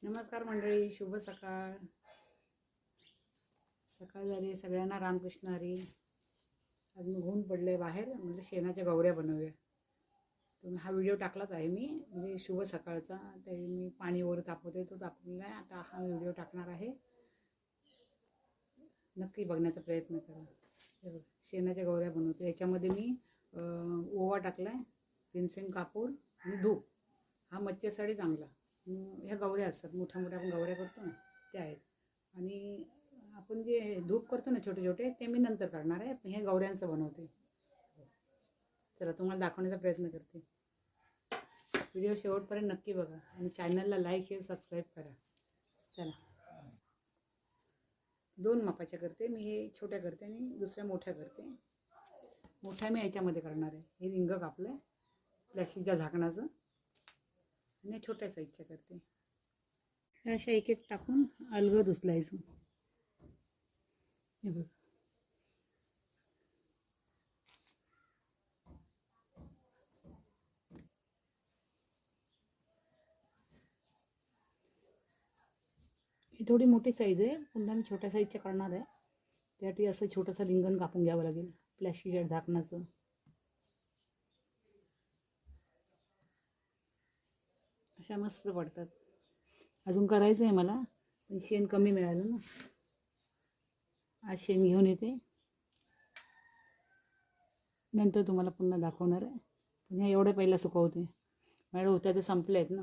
नमस्कार मंडळी, शुभ सकाळ. सकाळ झाली, सगळ्यांना रामकृष्ण हरी. आज मी ऊन पडले बाहेर, म्हणजे शेणाच्या गौऱ्या बनवूया. तर हा व्हिडिओ टाकलाच आहे मी, म्हणजे शुभ सकाळचा. ते मी पाणी वर तापवते, तो तापवला आहे. आता हा व्हिडिओ टाकणार आहे, नक्की बघण्याचा प्रयत्न करा. हे बघ, शेणाच्या गौऱ्या बनवते. याच्यामध्ये मी ओवा टाकला आहे, भीमसेन कापूर आणि धूप. हा मच्छरसाठी चांगला. ह्या गौऱ्या असतात, मोठ्या मोठ्या आपण गौऱ्या करतो ना, त्या आहेत. आणि आपण जे धूप करतो ना छोटे छोटे, ते मी नंतर करणार आहे. हे गौऱ्यांचं बनवते. चला, तुम्हाला दाखवण्याचा प्रयत्न करते. व्हिडिओ शेवटपर्यंत नक्की बघा आणि चॅनलला लाईक शेअर सबस्क्राईब करा. चला, 2 मापाच्या करते मी. हे छोट्या करते आणि दुसऱ्या मोठ्या करते. मोठ्या मी याच्यामध्ये करणार आहे. हे रिंग कापलं आहे प्लॅस्टिकच्या झाकणाचं, आणि छोट्या साईजच्या करते. अशा एक एक टाकून अलगद उचलायचं. हे बघ, ही थोडी मोठी साईज आहे, पुन्हा मी छोट्या साईजच्या करणार आहे. त्यासाठी असं छोटंसं रिंगण कापून घ्यावं लागेल प्लॅस्टिकच्या झाकणाचं. अशा मस्त पडतात. अजून करायचं आहे मला, पण शेण कमी मिळालं ना. आज शेण घेऊन येते, नंतर तुम्हाला पुन्हा दाखवणार आहे. पण हे एवढे पहिला सुकवते, माझ्या होत्याचे संपले आहेत ना.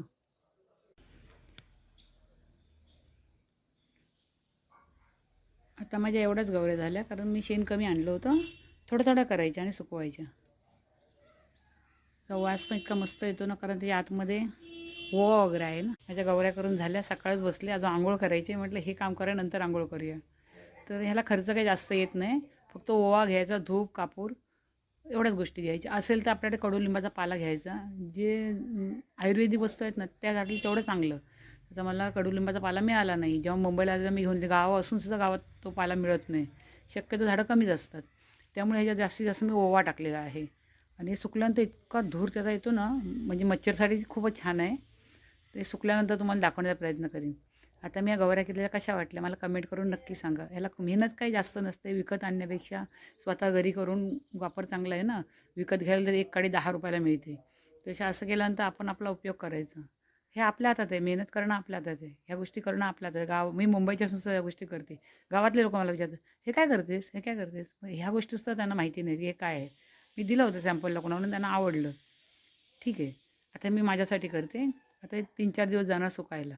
आता माझ्या एवढ्याच गौऱ्या झाल्या, कारण मी शेण कमी आणलं होतं. थोडं थोडं करायच्या आणि सुकवायच्या. तर वास पण इतका मस्त येतो ना, कारण त्याच्या आतमध्ये ओवा वगैरे आहे ना. माझ्या गौऱ्या करून झाल्या, सकाळच बसले. अजून आंघोळ करायची. म्हटलं हे काम करा, नंतर आंघोळ करूया. तर ह्याला खर्च काही जास्त येत नाही. फक्त ओवा घ्यायचा, धूप, कापूर, एवढ्याच गोष्टी घ्यायच्या. असेल तर आपल्याकडे कडुलिंबाचा पाला घ्यायचा. जे आयुर्वेदिक वस्तू आहेत ना, त्यासाठी तेवढं चांगलं. आता मला कडुलिंबाचा पाला मिळाला नाही. जेव्हा मुंबईला आलेला मी घेऊन येते. गाव असून सुद्धा गावात तो पाला मिळत नाही. शक्यतो झाडं कमीच असतात. त्यामुळे ह्याच्यात जास्तीत जास्त मी ओवा टाकलेला आहे. आणि सुकल्यानंतर इतका धूर त्याचा येतो ना, म्हणजे मच्छरसाठी खूपच छान आहे. ते सुकल्यानंतर तुम्हाला दाखवण्याचा प्रयत्न करीन. आता मी या गौऱ्या केलेल्या कशा वाटल्या मला कमेंट करून नक्की सांगा. ह्याला मेहनत काही जास्त नसते. विकत आणण्यापेक्षा स्वतः घरी करून वापर चांगला आहे ना. विकत घ्यायला तर एक काडी 10 रुपयाला मिळते. तशा असं केल्यानंतर आपण आपला उपयोग करायचा. हे आपल्या हातात आहे. मेहनत करणं आपल्या हातात आहे. ह्या गोष्टी करणं आपल्या हातात आहे. मी मुंबईच्या असून सुद्धा या गोष्टी करते. गावातले लोक मला विचारतात, हे काय करतेस, हे काय करतेस. ह्या गोष्टीसुद्धा त्यांना माहिती नाही की हे काय आहे. मी दिलं होतं सॅम्पलला कोणा, म्हणून त्यांना आवडलं. ठीक आहे, आता मी माझ्यासाठी करते. आता 3-4 दिवस जाणार सुकायला.